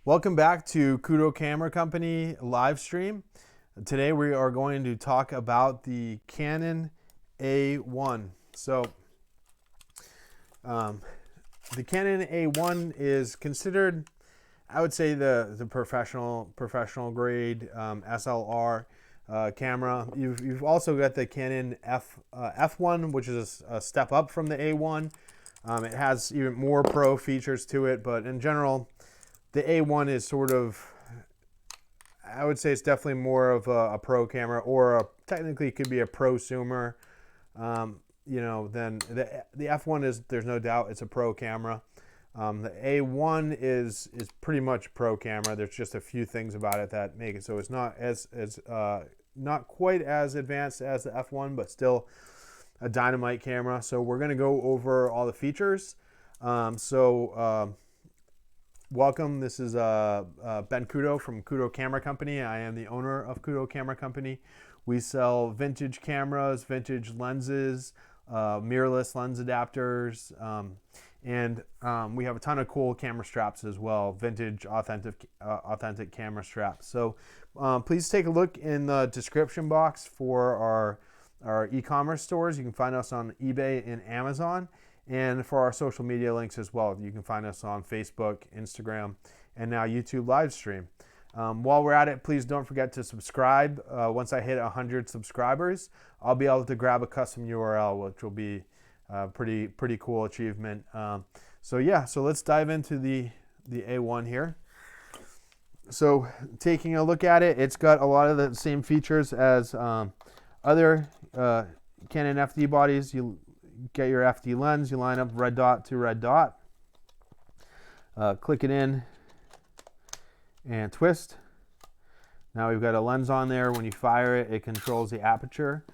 Welcome back to Kudo Camera Company live stream. Today we are going to talk about the Canon A-1. The Canon A-1 is considered, I would say, the professional grade SLR camera. You've also got the Canon F1, which is a step up from the A-1. It has even more pro features to it, but in general, the A1 is sort of, I would say it's definitely more of a pro camera, or technically could be a prosumer, than the F1 is. There's no doubt it's a pro camera. The A1 is pretty much pro camera. There's just a few things about it that make it so it's not not quite as advanced as the F1, but still a dynamite camera. So we're going to go over all the features. Welcome. This is Ben Kudo from Kudo Camera Company. I am the owner of Kudo Camera Company. We sell vintage cameras, vintage lenses, mirrorless lens adapters, and we have a ton of cool camera straps as well, vintage, authentic camera straps. So please take a look in the description box for our e-commerce stores. You can find us on eBay and Amazon. And for our social media links as well, you can find us on Facebook, Instagram, and now YouTube live stream. While we're at it, please don't forget to subscribe. Once I hit 100 subscribers, I'll be able to grab a custom URL, which will be a pretty cool achievement. So let's dive into the A1 here. So taking a look at it, it's got a lot of the same features as other Canon FD bodies. You get your FD lens, you line up red dot to red dot, click it in and twist. Now we've got a lens on there. When you fire it, it controls the aperture.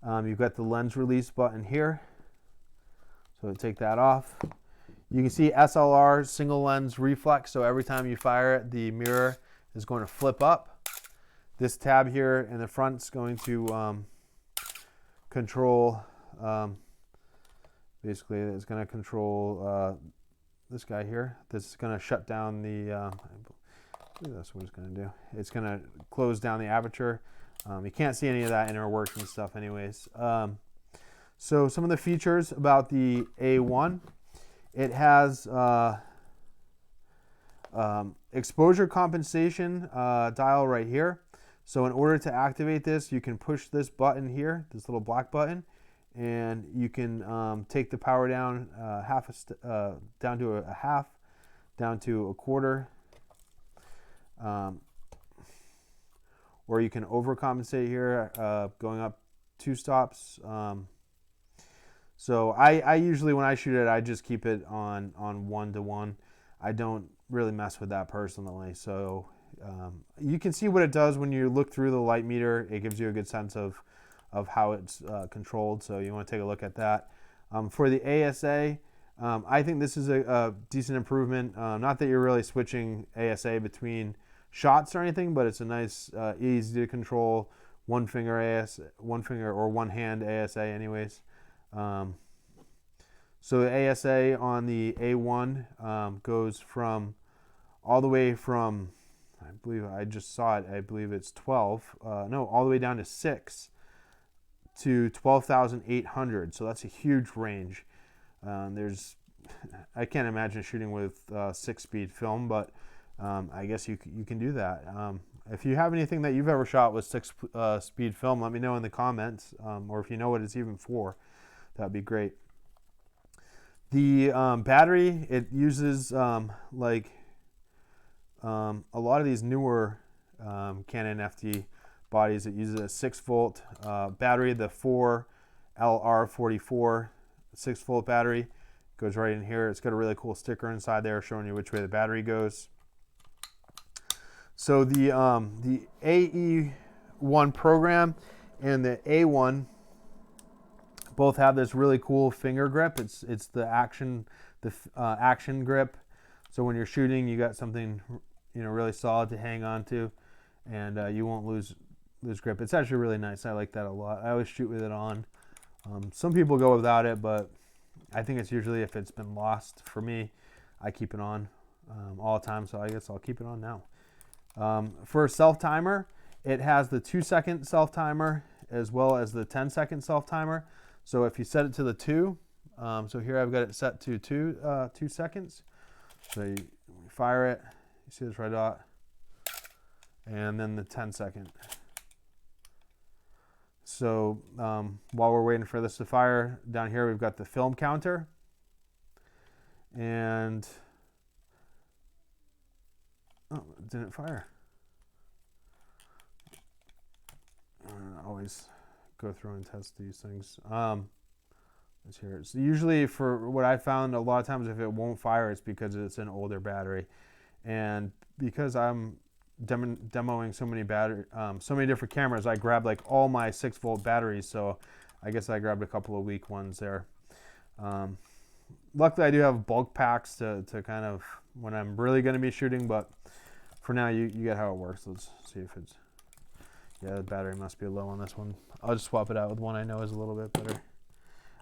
You've got the lens release button here, so take that off. You can see SLR, single lens reflex, so every time you fire it, the mirror is going to flip up. This tab here in the front is going to control basically, it's going to control this guy here. This is going to shut down the, I believe that's what it's going to do. It's going to close down the aperture. You can't see any of that inner working stuff anyways. So some of the features about the A1, it has exposure compensation dial right here. So in order to activate this, you can push this button here, this little black button, and you can take the power down down to a half, down to a quarter, or you can overcompensate here, going up 2 stops. So I usually, when I shoot it, I just keep it on 1:1. I don't really mess with that personally. So you can see what it does when you look through the light meter. It gives you a good sense of how it's controlled, so you want to take a look at that. For the ASA, I think this is a decent improvement. Not that you're really switching ASA between shots or anything, but it's a nice, easy to control one finger or one hand ASA anyways. So the ASA on the A1 goes from all the way from, I believe I just saw it, I believe it's 12, all the way down to 6 to 12,800. So that's a huge range. I can't imagine shooting with 6-speed film, but I guess you can do that. If you have anything that you've ever shot with 6-speed film, let me know in the comments, or if you know what it's even for, that'd be great. The battery, it uses like a lot of these newer Canon FD bodies. It uses a 6-volt battery, the 4LR44 6-volt battery. Goes right in here. It's got a really cool sticker inside there showing you which way the battery goes. So the AE1 program and the A1 both have this really cool finger grip. It's the action grip. So when you're shooting, you got something really solid to hang on to, and you won't lose grip. It's actually really nice. I like that a lot. I always shoot with it on. Some people go without it, but I think it's usually if it's been lost. For me, I keep it on. all the time, so I guess I'll keep it on now. For self timer, it has the 2-second self timer as well as the 10-second self timer. So if you set it to the 2, so here I've got it set to 2 seconds. So you fire it, you see this red dot, and then the 10-second. So while we're waiting for this to fire, down here we've got the film counter. And, oh, it didn't fire. I always go through and test these things. Let's hear it. So usually for what I found, a lot of times if it won't fire, it's because it's an older battery. And because I'm demoing so many different cameras, I grabbed like all my 6-volt batteries, so I guess I grabbed a couple of weak ones there. Luckily I do have bulk packs to kind of when I'm really going to be shooting, but for now you get how it works. Let's see if it's, yeah, the battery must be low on this one. I'll just swap it out with one I know is a little bit better.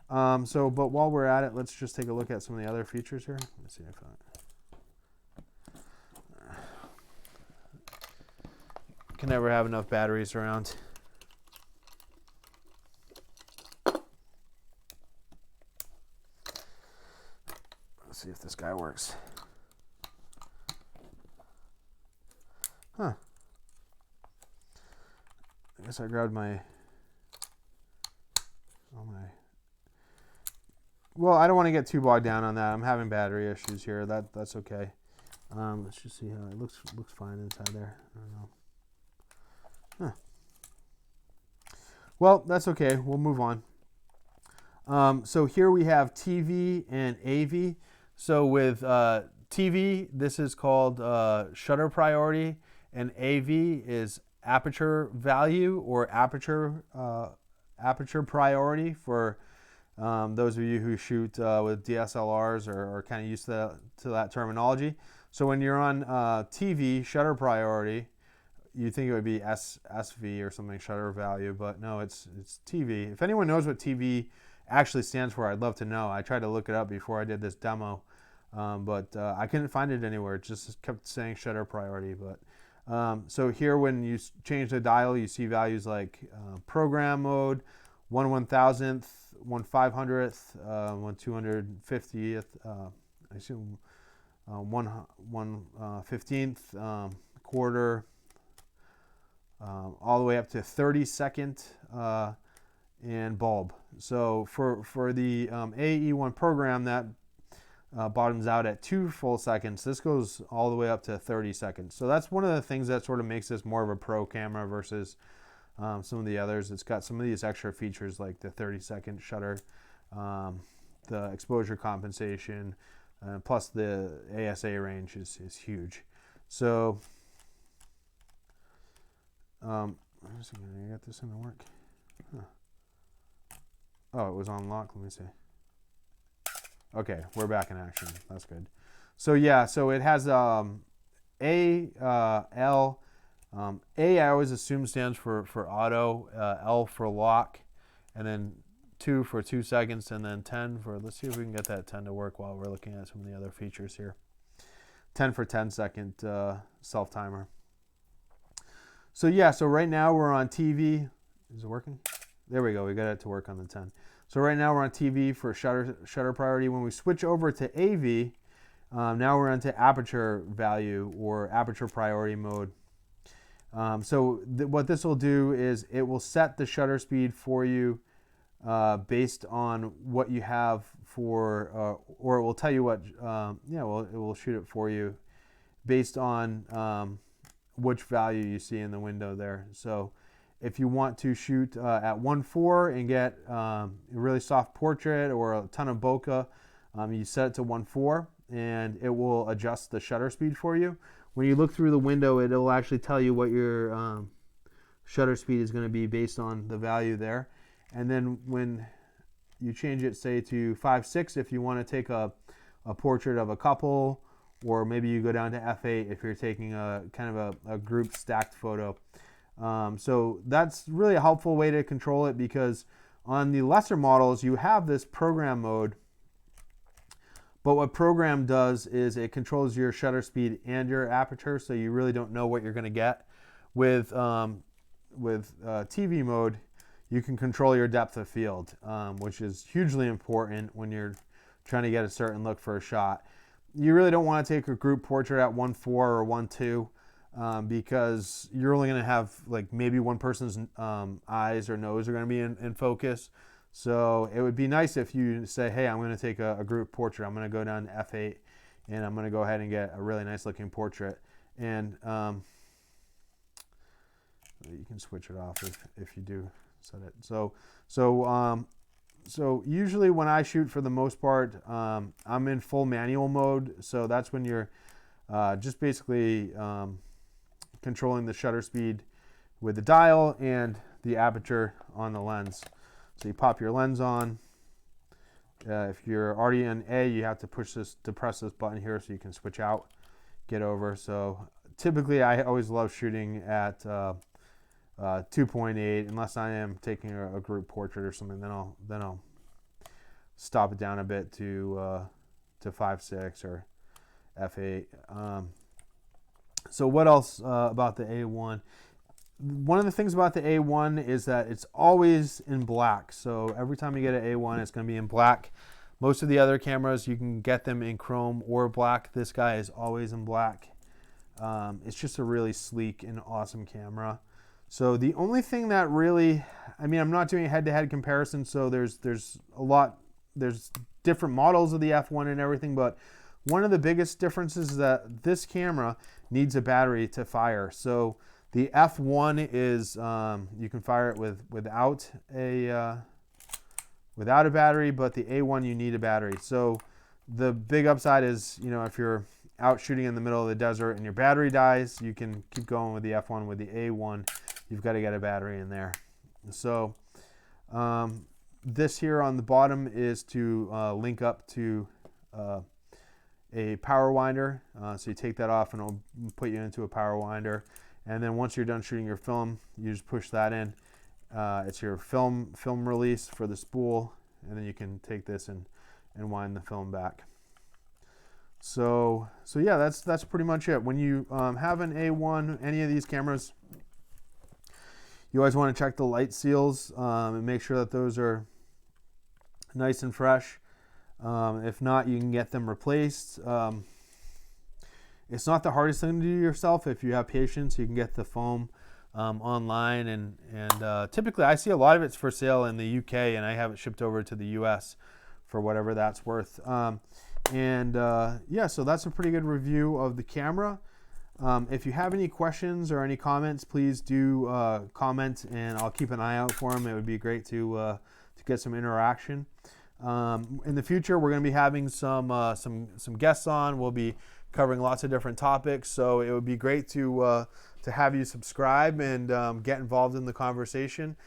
But while we're at it, let's just take a look at some of the other features here. Let's see if can never have enough batteries around. Let's see if this guy works. Huh. I guess I grabbed my, well, I don't want to get too bogged down on that. I'm having battery issues here. That's okay. Let's just see how it looks fine inside there. I don't know. Huh. Well, that's okay. We'll move on. So here we have TV and AV. So with TV, this is called shutter priority, and AV is aperture value or aperture priority for those of you who shoot with DSLRs or kind of used to that terminology. So when you're on TV, shutter priority, you think it would be SV or something, shutter value, but no, it's TV. If anyone knows what TV actually stands for, I'd love to know. I tried to look it up before I did this demo, but I couldn't find it anywhere. It just kept saying shutter priority. But so here, when you change the dial, you see values like program mode, 1/1000th, 1/500th, 1/250th, I assume 1/15th, quarter, all the way up to 30-second and bulb. So for the A-1 program, that bottoms out at 2 full seconds. This goes all the way up to 30 seconds. So that's one of the things that sort of makes this more of a pro camera versus some of the others. It's got some of these extra features like the 30-second shutter, the exposure compensation, plus the ASA range is huge. So I'm just gonna get this in to work. Huh. Oh, it was on lock. Let me see. Okay, we're back in action. That's good. So yeah, so it has A, L. A I always assume stands for auto, L for lock, and then 2 for 2 seconds, and then 10 for, let's see if we can get that 10 to work while we're looking at some of the other features here. 10 for 10-second self timer. So yeah, so right now we're on TV. Is it working? There we go. We got it to work on the 10. So right now we're on TV for shutter priority. When we switch over to AV, now we're into aperture value or aperture priority mode. So what this will do is it will set the shutter speed for you based on what you have for, or it will tell you what, it will shoot it for you based on which value you see in the window there. So if you want to shoot at 1.4 and get a really soft portrait or a ton of bokeh, you set it to 1.4 and it will adjust the shutter speed for you. When you look through the window, it'll actually tell you what your shutter speed is going to be based on the value there. And then when you change it, say to 5.6, if you want to take a portrait of a couple, or maybe you go down to f8 if you're taking a kind of a group stacked photo. So that's really a helpful way to control it, because on the lesser models you have this program mode, But what program does is it controls your shutter speed and your aperture, so you really don't know what you're going to get. With TV mode, you can control your depth of field, which is hugely important when you're trying to get a certain look for a shot. You really don't want to take a group portrait at 1.4 or 1.2 because you're only going to have like maybe one person's eyes or nose are going to be in focus. So it would be nice if you say, hey, I'm going to take a group portrait. I'm going to go down to f8 and I'm going to go ahead and get a really nice looking portrait. And you can switch it off if you do set it. So usually when I shoot, for the most part, I'm in full manual mode. So that's when you're just basically controlling the shutter speed with the dial and the aperture on the lens. So you pop your lens on. If you're already in A, you have to press this button here so you can switch out, get over. So typically I always love shooting at 2.8 unless I am taking a group portrait or something. Then I'll stop it down a bit to 5.6 or f8. So what else about the A1? One of the things about the A1 is that it's always in black. So every time you get an A1, it's going to be in black. Most of the other cameras, you can get them in chrome or black. This guy is always in black. It's just a really sleek and awesome camera. So the only thing that really, I mean, I'm not doing a head-to-head comparison, so there's different models of the F1 and everything, but one of the biggest differences is that this camera needs a battery to fire. So the F1 is, you can fire it without a battery, but the A1 you need a battery. So the big upside is, you know, if you're out shooting in the middle of the desert and your battery dies, you can keep going with the F1. With the A1, you've got to get a battery in there. So this here on the bottom is to link up to a power winder. So you take that off and it'll put you into a power winder. And then once you're done shooting your film, you just push that in. It's your film release for the spool, and then you can take this and wind the film back. So yeah, that's pretty much it. When you have an A1, any of these cameras, you always want to check the light seals and make sure that those are nice and fresh. If not, you can get them replaced. It's not the hardest thing to do yourself. If you have patience, you can get the foam online, and typically I see a lot of it's for sale in the UK, and I have it shipped over to the US for whatever that's worth. Yeah, so that's a pretty good review of the camera. If you have any questions or any comments, please do comment, and I'll keep an eye out for them. It would be great to get some interaction. In the future, we're going to be having some guests on. We'll be covering lots of different topics, so it would be great to have you subscribe and get involved in the conversation.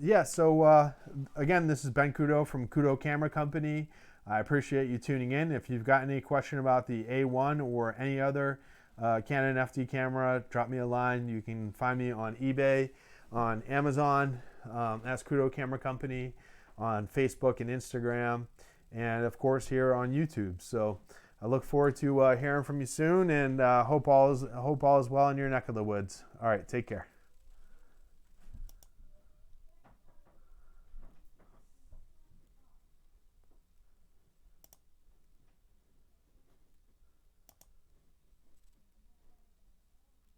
Yeah, so again, this is Ben Kudo from Kudo Camera Company. I appreciate you tuning in. If you've got any question about the A1 or any other Canon FD camera, drop me a line. You can find me on eBay, on Amazon, as Kudo Camera Company, on Facebook and Instagram, and of course here on YouTube. So I look forward to hearing from you soon, and hope all is well in your neck of the woods. All right, take care.